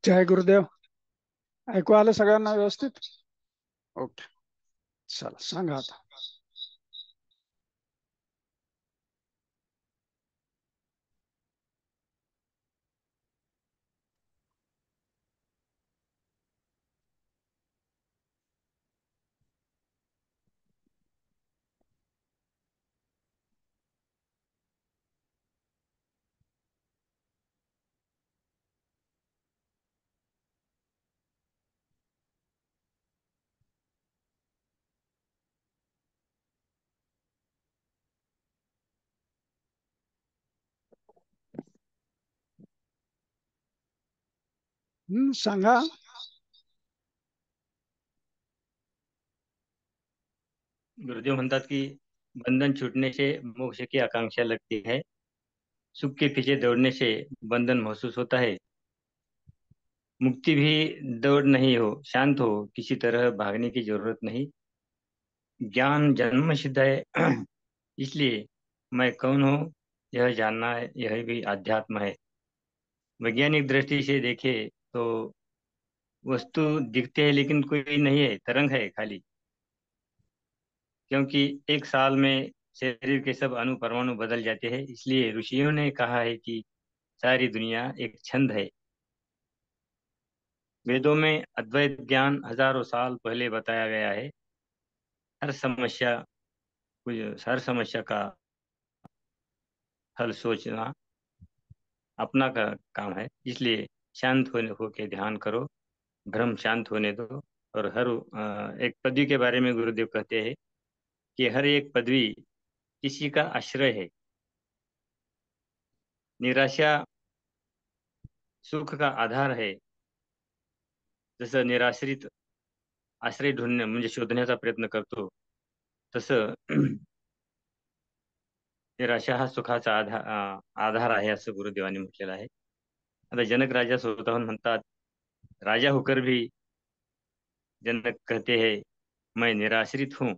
जय गुरुदेव. ऐकू आलं सगळ्यांना व्यवस्थित? ओके, चला सांगा आता. सांगा. गुरुदेव म्हणतात की बंधन छूटने से मोक्ष की आकांक्षा लगती है, सुख के पीछे दौड़ने से बंधन महसूस होता है, मुक्ति भी दौड़ नहीं हो, शांत हो, किसी तरह भागने की जरूरत नहीं, ज्ञान जन्म सिद्ध है इसलिए मैं कौन हूँ यह जानना है, यह भी अध्यात्म है। वैज्ञानिक दृष्टि से देखे तो वस्तु दिखते है लेकिन कोई नहीं है, तरंग है खाली, क्योंकि एक साल में शरीर के सब अणु परमाणु बदल जाते हैं। इसलिए ऋषियों ने कहा है कि सारी दुनिया एक छंद है। वेदों में अद्वैत ज्ञान हजारों साल पहले बताया गया है। हर समस्या हर समस्या का हल सोचना अपना का काम है। इसलिए शांत होने होके ध्यान करो, भ्रम शांत होने दो। और हर एक पदवी के बारे में गुरुदेव कहते हैं कि हर एक पदवी किसी का आश्रय है। निराशा सुख का आधार है। जसं निराश्रित आश्रय ढूंढणे म्हणजे शोधण्याचा प्रयत्न करतो, तसं निराशा हा सुखाचा आधार आहे असं गुरुदेवांनी म्हटलेलं आहे. आता जनक राजा स्वतःहून म्हणतात, राजा होकर भी जनक कहते हैं मैं निराश्रित हूँ,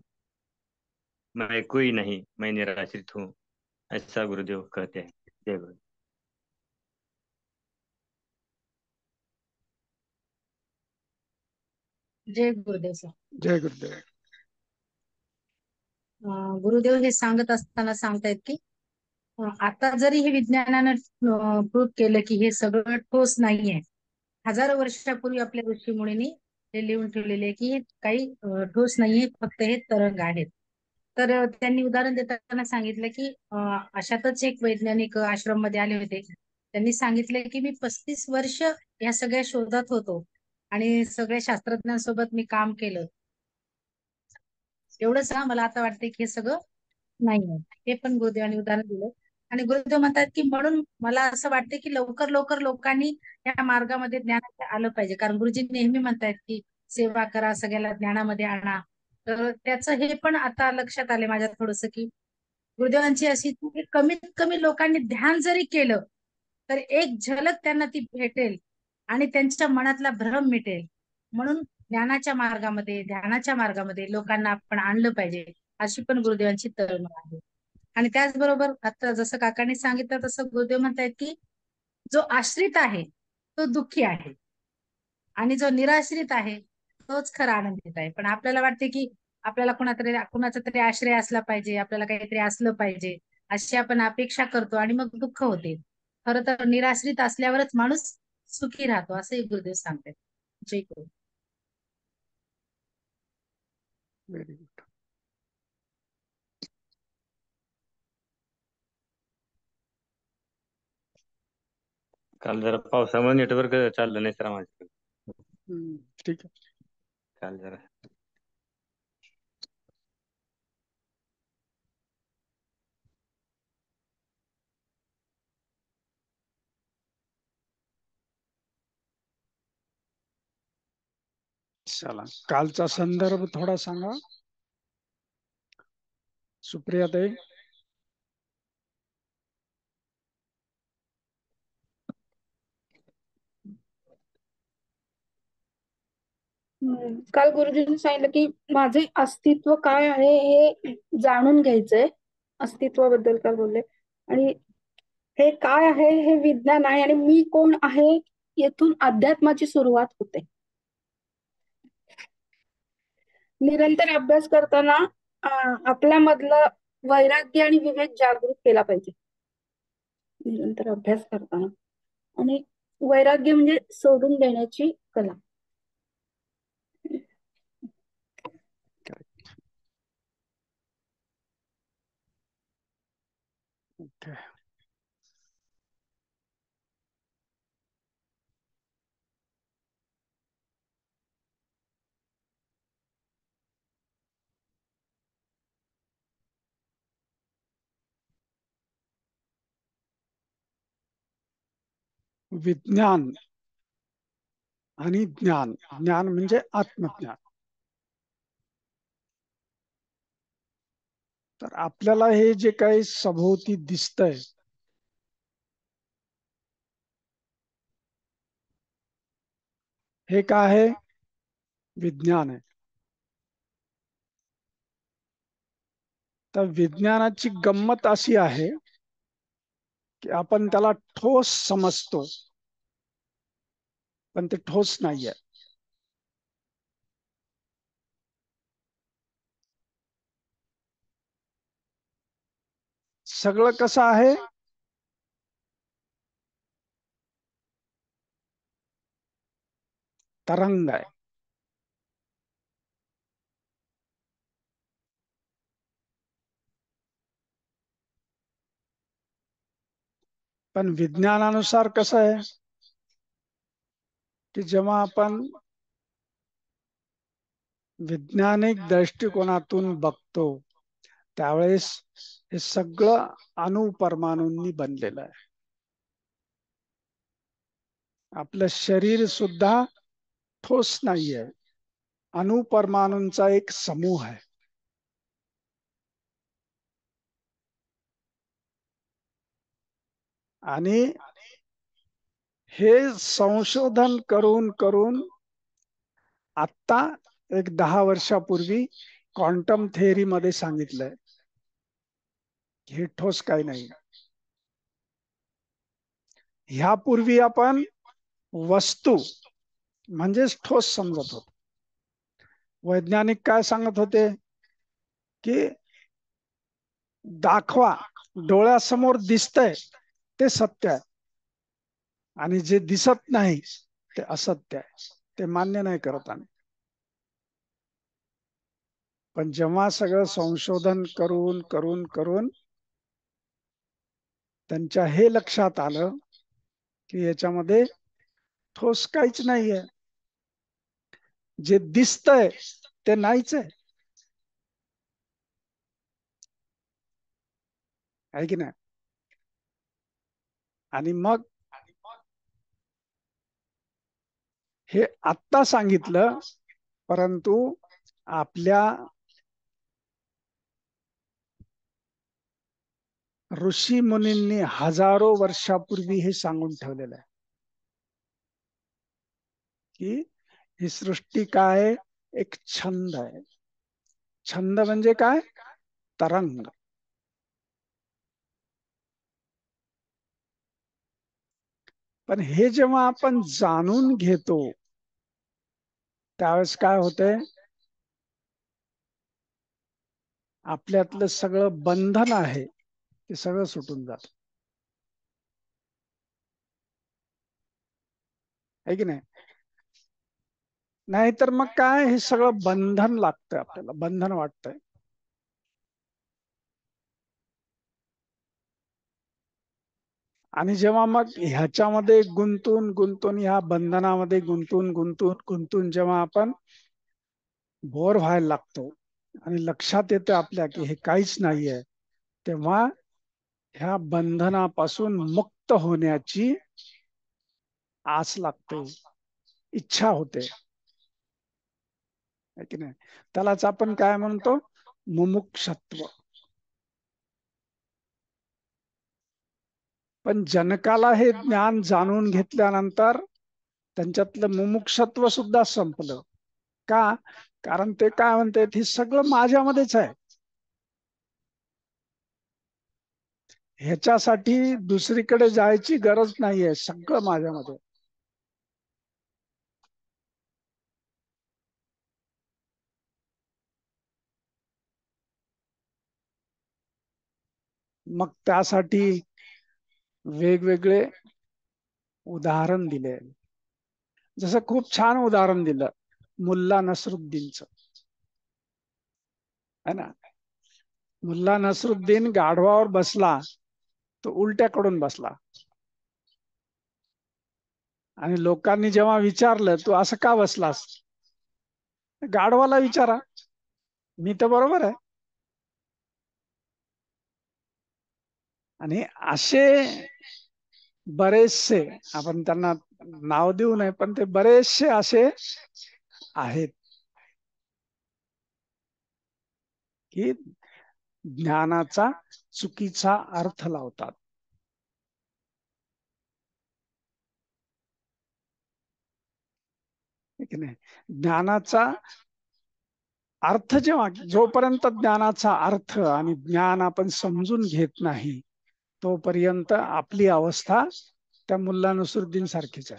मैं कोई नहीं, मैं निराश्रित हूँ, ऐसा गुरुदेव कहते हैं। जय गुरु. जय गुरुदेव सर. जय गुरुदेव. गुरुदेव हे सांगत असताना सांगतायत की आता जरी हे विज्ञानानं प्रूव्ह केलं की हे सगळं ठोस नाहीये, हजारो वर्षापूर्वी आपल्या ऋषीमुनींनी हे लिहून ठेवलेले आहे की हे काही ठोस नाहीये, फक्त हे तरंग आहेत. तर त्यांनी उदाहरण देताना सांगितलं की अशातच एक वैज्ञानिक आश्रम मध्ये आले होते. त्यांनी सांगितलं की मी 35 वर्ष या सगळ्या शोधात होतो आणि सगळ्या शास्त्रज्ञांसोबत मी काम केलं. एवढंच ना, मला आता वाटतंय की हे सगळं नाहीये. हे पण गुरुदेवांनी उदाहरण दिलं. आणि गुरुदेव म्हणतात की म्हणून मला असं वाटतं की लवकर लवकर लोकांनी या मार्गामध्ये ज्ञानात आलं पाहिजे. कारण गुरुजी नेहमी म्हणतायत की सेवा करा, सगळ्याला ज्ञानामध्ये आणा. तर त्याचं हे पण आता लक्षात आले माझ्या थोडस की गुरुदेवांची अशी की कमीत कमी लोकांनी ध्यान जरी केलं तर एक झलक त्यांना ती भेटेल आणि त्यांच्या मनातला भ्रम मिटेल. म्हणून ज्ञानाच्या मार्गामध्ये, ध्यानाच्या मार्गामध्ये लोकांना आपण आणलं पाहिजे, अशी पण गुरुदेवांची तळमळ आहे. आणि त्याचबरोबर आता जसं काकांनी सांगितलं तसं गुरुदेव म्हणतायत की जो आश्रित आहे तो दुःखी आहे आणि जो निराश्रित आहे तोच खरा आनंदित आहे. पण आपल्याला वाटते की आपल्याला कुणाचा तरी आश्रय असला पाहिजे, आपल्याला काहीतरी असलं पाहिजे, अशी आपण अपेक्षा करतो आणि मग दुःख होते. खरं तर निराश्रित असल्यावरच माणूस सुखी राहतो, असंही गुरुदेव सांगतात. जय गुरु. Very good. काल जरा पावसामुळे नेटवर्क चाललं नाही सर माझ्याकडे. ठीक आहे. काल जरा चला, कालचा संदर्भ थोडा सांगा सुप्रिया ताई. काल गुरुजींनी सांगितलं की माझे अस्तित्व काय आहे हे जाणून घ्यायचंय. अस्तित्वाबद्दल काल बोलले आणि हे काय आहे हे विज्ञान आहे आणि मी कोण आहे येथून अध्यात्माची सुरुवात होते. निरंतर अभ्यास करताना आपल्यामधलं वैराग्य आणि विवेक जागृत केला पाहिजे. निरंतर अभ्यास करताना आणि वैराग्य म्हणजे सोडून देण्याची कला. Okay. विज्ञान आणि ज्ञान. ज्ञान म्हणजे आत्मज्ञान. तर आपल्याला हे जे काही सभोवती दिसतंय हे काय आहे? विज्ञान आहे. तर विज्ञानाची गंमत अशी आहे की आपण त्याला ठोस समजतो, पण ते ठोस नाहीये. सगळं कसं आहे? तरंग आहे. पण विज्ञानानुसार कसं आहे की जेव्हा आपण वैज्ञानिक दृष्टिकोनातून बघतो त्यावेळेस हे सगळं अणुपरमाणूंनी बनलेलं आहे. आपलं शरीर सुद्धा ठोस नाहीये, अणुपरमाणूंचा एक समूह आहे. आणि हे संशोधन करून करून आता एक 10 वर्षापूर्वी क्वांटम थेअरी मध्ये सांगितलंय हे ठोस काही नाही. ह्यापूर्वी आपण वस्तू म्हणजेच ठोस समजत होतो. वैज्ञानिक काय सांगत होते की दाखवा, डोळ्यासमोर दिसतंय ते सत्य आहे आणि जे दिसत नाही ते असत्य आहे. ते मान्य नाही करत आम्ही. पण जेव्हा सगळं संशोधन करून करून करून त्यांच्या हे लक्षात आलं की याच्यामध्ये ठोस काहीच नाहीये, जे दिसतंय ते नाहीच आहे. आहे की नाही? आणि मग हे आत्ता सांगितलं, परंतु आपल्या ऋषी मुनींनी हजारो वर्षापूर्वी हे सांगून ठेवलेलं आहे की ही सृष्टी काय? एक छंद आहे. छंद म्हणजे काय? तरंग. पण हे जेव्हा आपण जाणून घेतो त्यावेळेस काय होतंय? आपल्यातलं सगळं बंधन आहे ते सगळं सुटून जात. आहे की नाही? नाहीतर मग काय, हे सगळं बंधन लागतंय, आपल्याला बंधन वाटतंय. आणि जेव्हा मग ह्याच्यामध्ये गुंतून गुंतून ह्या बंधनामध्ये गुंतून गुंतून गुंतून जेव्हा आपण बोर व्हायला लागतो आणि लक्षात येतं आपल्या की हे काहीच नाहीये, तेव्हा ह्या बंधनापासून मुक्त होण्याची आस लागते, इच्छा होते. है की नाही? त्यालाच आपण काय म्हणतो? मुमुक्षत्व. पण जनकाला हे ज्ञान जाणून घेतल्यानंतर त्यांच्यातलं मुमुक्षत्व सुद्धा संपलं. का? कारण ते काय म्हणतात, हे सगळं माझ्यामध्येच आहे, ह्याच्यासाठी दुसरीकडे जायची गरज नाहीये, सगळं माझ्यामध्ये. मग त्यासाठी वेगवेगळे उदाहरण दिले. जसं खूप छान उदाहरण दिलं मुल्ला नसरुद्दीनचं, है ना. मुल्ला नसरुद्दीन गाढवावर बसला तो उलट्याकडून बसला, आणि लोकांनी जेव्हा विचारलं तू असं का बसलास, गाढवाला विचारा, मी तर बरोबर आहे. आणि असे बरेचसे, आपण त्यांना नाव देऊ नये, पण ते बरेचसे असे आहेत की ज्ञानाचा चुकीचा अर्थ लावतात. ठीक नाही. ज्ञानाचा अर्थ जेव्हा, जोपर्यंत ज्ञानाचा अर्थ आणि ज्ञान आपण समजून घेत नाही तोपर्यंत आपली अवस्था त्या मुल्ला नसरुद्दीन सारखीच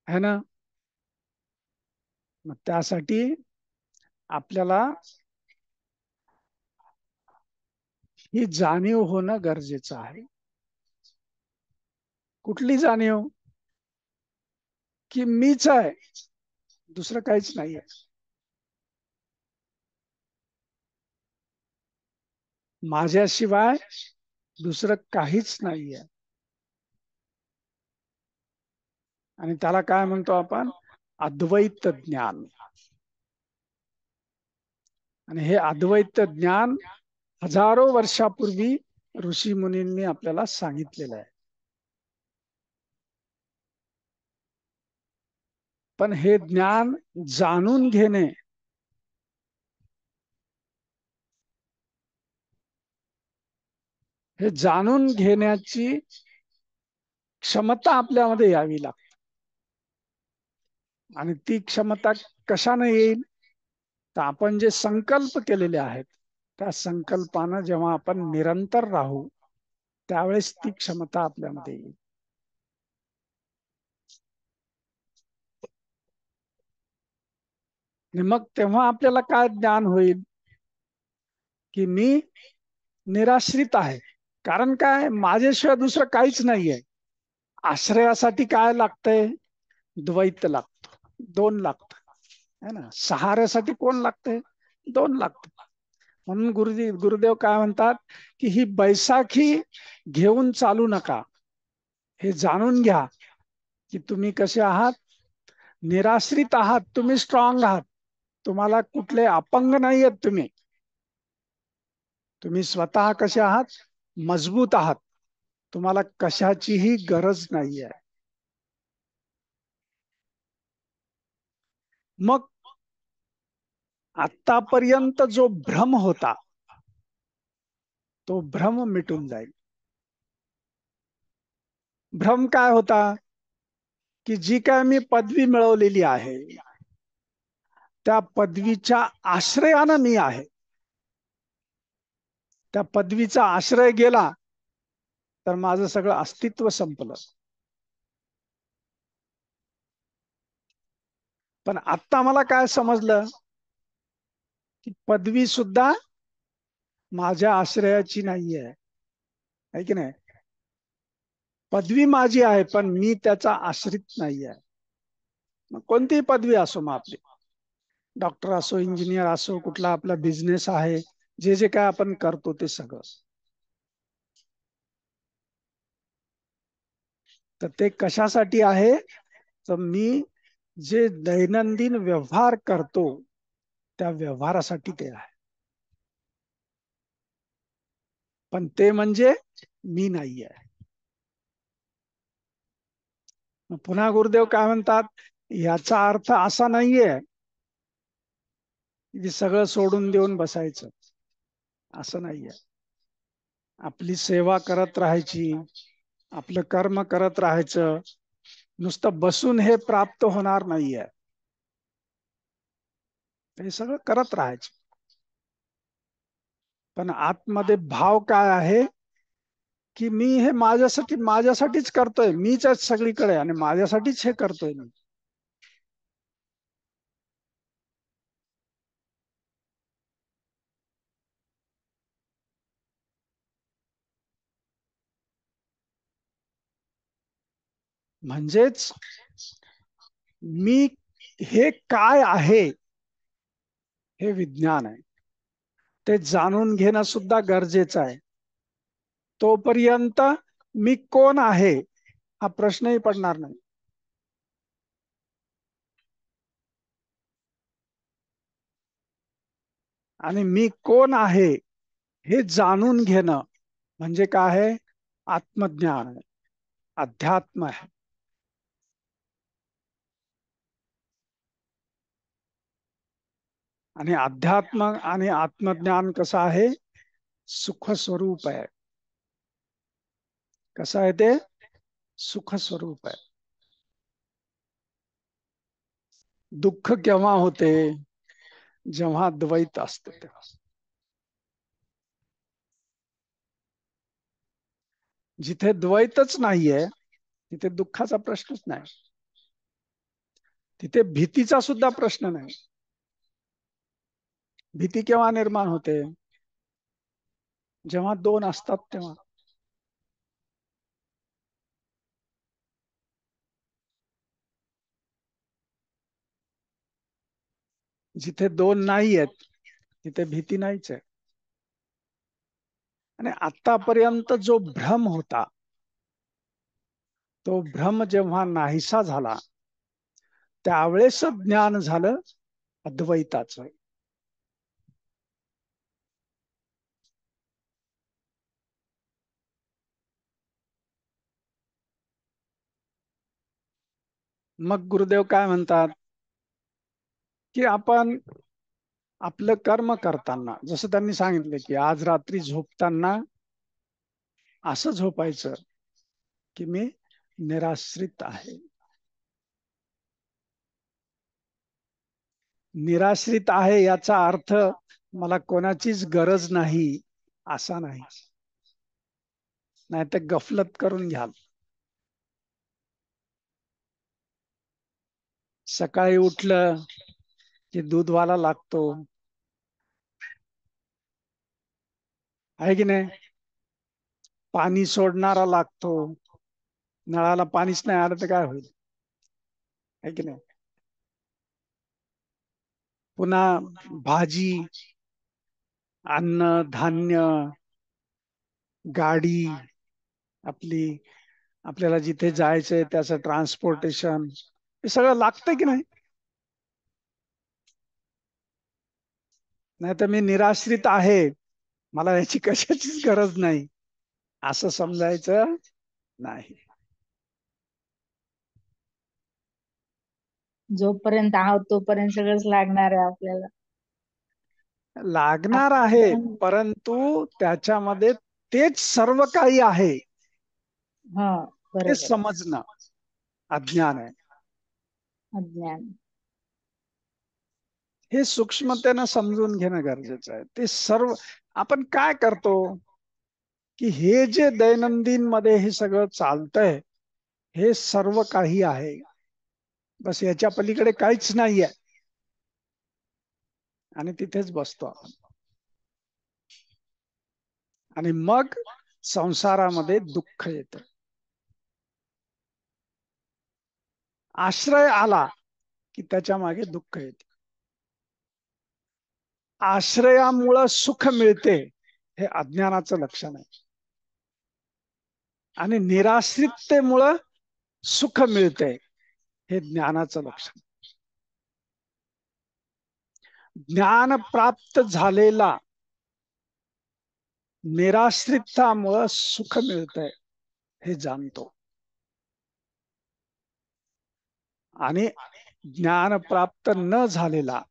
आहे ना. मग त्यासाठी आपल्याला ही जाणीव होणं गरजेचं आहे. कुठली जाणीव? की मीच आहे, दुसरं काहीच नाहीये. माझ्याशिवाय दुसरं काहीच नाहीये. आणि त्याला काय म्हणतो आपण? अद्वैत ज्ञान. आणि हे अद्वैत ज्ञान हजारो वर्षापूर्वी ऋषी मुनींनी आपल्याला सांगितलेलं आहे. पण हे ज्ञान जाणून घेणे हे जाणून घेण्याची क्षमता आपल्यामध्ये यावी लागते. आणि ती क्षमता कशाने येईल? तर आपण जे संकल्प केलेले आहेत त्या संकल्पानं जेव्हा आपण निरंतर राहू त्यावेळेस ती क्षमता आपल्यामध्ये येईल. आणि मग तेव्हा आपल्याला काय ज्ञान होईल? की मी निराश्रित आहे. कारण काय? माझ्याशिवाय दुसरं काहीच नाहीये. आश्रयासाठी काय लागतंय? द्वैत लागतो, दोन लागत, है ना. सहाऱ्यासाठी कोण लागतंय? दोन लागत. म्हणून गुरुदेव काय म्हणतात की ही बैसाखी घेऊन चालू नका. हे जाणून घ्या की तुम्ही कसे आहात. निराश्रित आहात, तुम्ही स्ट्रॉंग आहात. तुम्हाला कुठले अपंग नाही आहेत. तुम्ही स्वतः कसे आहात? मजबूत आहात. तुम्हाला कशाचीही गरज नाहीये. मग आतापर्यंत जो भ्रम होता तो भ्रम मिटून जाईल. भ्रम काय होता? की जी काय मी पदवी मिळवलेली आहे त्या पदवीच्या आश्रयानं मी आहे. त्या पदवीचा आश्रय गेला तर माझं सगळं अस्तित्व संपलं. पण आता मला काय समजलं की पदवी सुद्धा माझ्या आश्रयाची नाहीये, आहे की नाही. पदवी माझी आहे पण मी त्याचा आश्रित नाहीये. मग कोणतीही पदवी असो, मग आपली डॉक्टर असो, इंजिनियर असो, कुठला आपला बिझनेस आहे, जे जे काय आपण करतो ते सगळं, तर ते कशासाठी आहे? तर मी जे दैनंदिन व्यवहार करतो त्या व्यवहारासाठी ते आहे. पण ते म्हणजे मी नाहीये. पुन्हा गुरुदेव काय म्हणतात? याचा अर्थ असा नाहीये की सगळं सोडून देऊन बसायचं, असं नाहीये. आपली सेवा करत राहायची, आपलं कर्म करत राहायचं. नुसतं बसून हे प्राप्त होणार नाहीये. हे सगळं करत राहायचं. पण आतमध्ये भाव काय आहे? की मी हे माझ्यासाठीच करतोय. मीच सगळीकडे आणि माझ्यासाठीच हे करतोय मी. म्हणजेच मी हे काय आहे हे विज्ञान आहे, ते जाणून घेणं सुद्धा गरजेचं आहे. तोपर्यंत मी कोण आहे हा प्रश्नही पडणार नाही. आणि मी कोण आहे हे जाणून घेणं म्हणजे काय आहे? आत्मज्ञान आहे, अध्यात्म आहे. आणि अध्यात्म आणि आत्मज्ञान कसं आहे? सुख स्वरूप आहे. कसं आहे ते? सुख स्वरूप आहे. दुःख केव्हा होते? जेव्हा द्वैत असते तेव्हा. जिथे द्वैतच नाहीये तिथे दुःखाचा प्रश्नच नाही. तिथे भीतीचा सुद्धा प्रश्न नाही. भीती केव्हा निर्माण होते? जेव्हा दोन असतात तेव्हा. जिथे दोन नाही आहेत तिथे भीती नाहीच आहे. आणि आतापर्यंत जो भ्रम होता तो भ्रम जेव्हा नाहीसा झाला त्यावेळेस ज्ञान झालं अद्वैताचं. मग गुरुदेव काय म्हणतात की आपण आपलं कर्म करताना जसं त्यांनी सांगितलं की आज रात्री झोपताना असं झोपायचं की मी निराश्रित आहे. निराश्रित आहे याचा अर्थ मला कोणाचीच गरज नाही असा नाही. नाहीतर गफलत करून घ्याल. सकाळी उठलं की दूधवाला लागतो, आहे की नाही? पाणी सोडणारा लागतो. नळाला पाणीच नाही आलं तर काय होईल? आहे की नाही? पुन्हा भाजी, अन्न, धान्य, गाडी, आपल्याला जिथे जायचंय त्याचं ट्रान्सपोर्टेशन हे सगळं लागतंय की नाही? नाही तर मी निराश्रित आहे, मला याची कशाचीच गरज नाही असं समजायचं नाही. जोपर्यंत आहोत तोपर्यंत सगळंच लागणार आहे आपल्याला. लागणार आहे, परंतु त्याच्यामध्ये तेच सर्व काही आहे हा हे बरोबर. समजणं अज्ञान आहे. अज्ञान. हे सूक्ष्मतेनं समजून घेणं गरजेचं आहे. ते सर्व आपण काय करतो की हे जे दैनंदिन मध्ये हे सगळं चालतंय हे सर्व काही आहे, बस याच्या पलीकडे काहीच नाहीये आणि तिथेच बसतो आपण. आणि मग संसारामध्ये दुःख येतं. आश्रय आला की त्याच्या मागे दुःख येते. आश्रयामुळं सुख मिळते हे अज्ञानाचं लक्षण आहे. आणि निराश्रिततेमुळं सुख मिळते हे ज्ञानाचं लक्षण. ज्ञान प्राप्त झालेला निराश्रिततामुळं सुख मिळतंय हे जाणतो. आणि ज्ञान प्राप्त न झालेला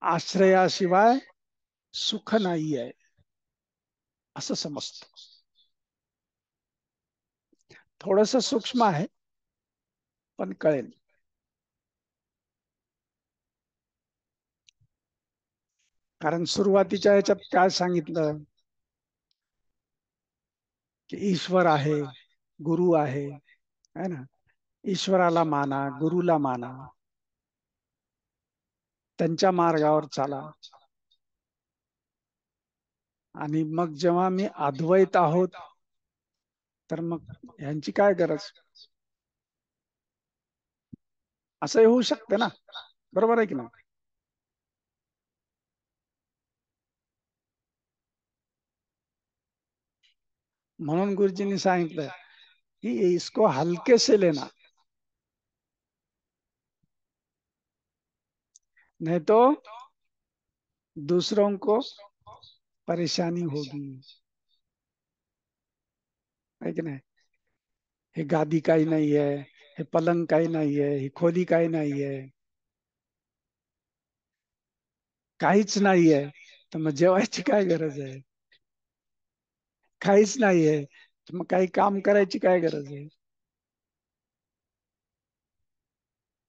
आश्रयाशिवाय सुख नाहीये असं समजतो. थोडस सूक्ष्म आहे पण कळेल. कारण सुरुवातीच्या ह्याच्यात काय सांगितलं की ईश्वर आहे, गुरु आहे, है ना? ईश्वराला माना, गुरुला माना, त्यांच्या मार्गावर चाला. आणि मग जेव्हा मी अद्वैत आहोत तर मग ह्यांची काय गरज? असंही होऊ शकते ना, बरोबर आहे की नाही? म्हणून गुरुजींनी सांगितलं कि इसको हल्के से लेना, नहीं तो दूसरों को परेशानी होगी, है की नाही? हे गादी काही नाही आहे, हे पलंग काही नाही आहे, ही खोली काही नाही आहे, काहीच नाही आहे, तर मग जेवायची काय गरज आहे? काहीच नाही आहे तर मग काही काम करायची काय गरज आहे?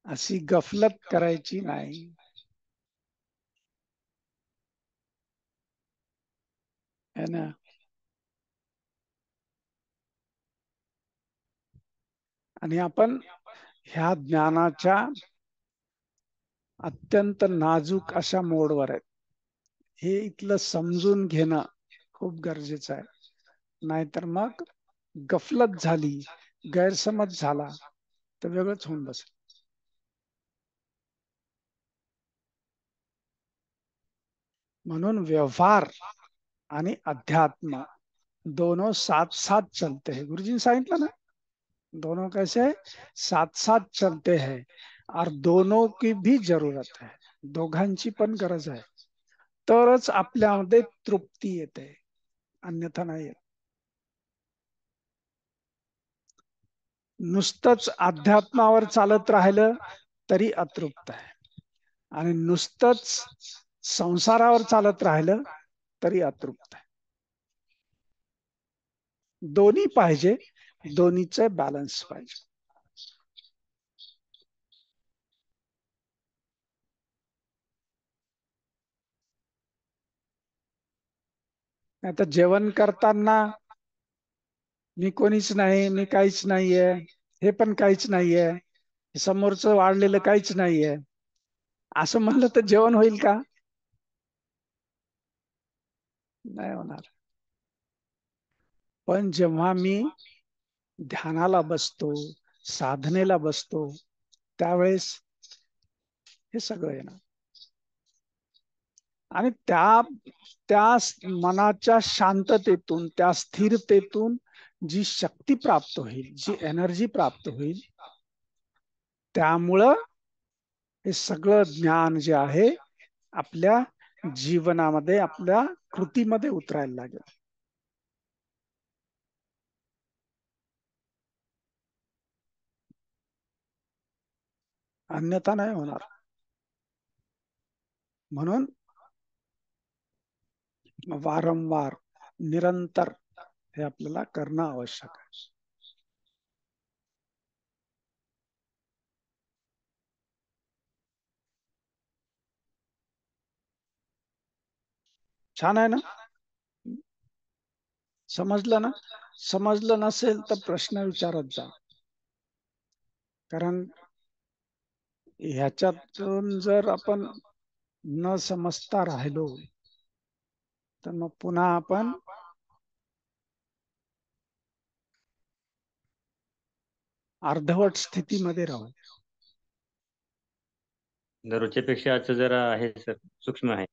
अशी गफलत करायची नाही. है ना? आणि आपण ह्या ज्ञानाच्या अत्यंत नाजूक अशा मोडवर आहेत. हे इथलं समजून घेणं खूप गरजेचं आहे. नाहीतर मग गफलत झाली, गैरसमज झाला तर वेगळंच होऊन बसेल. म्हणून व्यवहार आणि अध्यात्म दोनों साथ साथ चलते हैं. गुरुजी ने सांगितलं ना, दोनों कैसे साथ साथ चलते हैं और दोनों की भी जरूरत है. दोघांची पण गरज आहे, तरच आपल्यामध्ये तृप्ती येते, अन्यथा नाही येत. नुसतंच अध्यात्मावर चालत राहिलं तरी अतृप्त आहे, आणि नुसतंच संसारावर चालत राहिलं तरी अतृप्त आहे. दोन्ही पाहिजे, दोन्हीचे बॅलन्स पाहिजे. नाही तर जेवण करताना मी कोणीच नाही, मी काहीच नाहीये, हे पण काहीच नाहीये, समोरचं वाढलेलं काहीच नाहीये, असं म्हणलं तर जेवण होईल का? नाही होणार. पण जेव्हा मी ध्यानाला बसतो, साधनेला बसतो, त्यावेळेस हे सगळं येणार. आणि त्या मनाच्या शांततेतून, त्या स्थिरतेतून जी शक्ती प्राप्त होईल, जी एनर्जी प्राप्त होईल, त्यामुळं हे सगळं ज्ञान जे आहे आपल्या जीवनामध्ये, आपल्या कृतीमध्ये उतरायला लागेल. अन्यथा नाही होणार. म्हणून वारंवार, निरंतर हे आपल्याला करणं आवश्यक आहे. छान आहे ना? समजलं ना? समजलं नसेल तर प्रश्न विचारत जा, कारण ह्याच्यातून जर आपण न समजता राहिलो तर मग पुन्हा आपण अर्धवट स्थितीमध्ये राहू. दररोजच्या पेक्षा आजचं जरा आहे सर, सूक्ष्म आहे.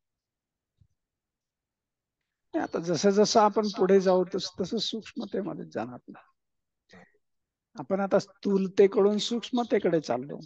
आता जसं जसं आपण पुढे जाऊ तसं सूक्ष्मतेमध्ये जाणार ना. आपण आता स्थूलतेकडून सूक्ष्मतेकडे चाललो.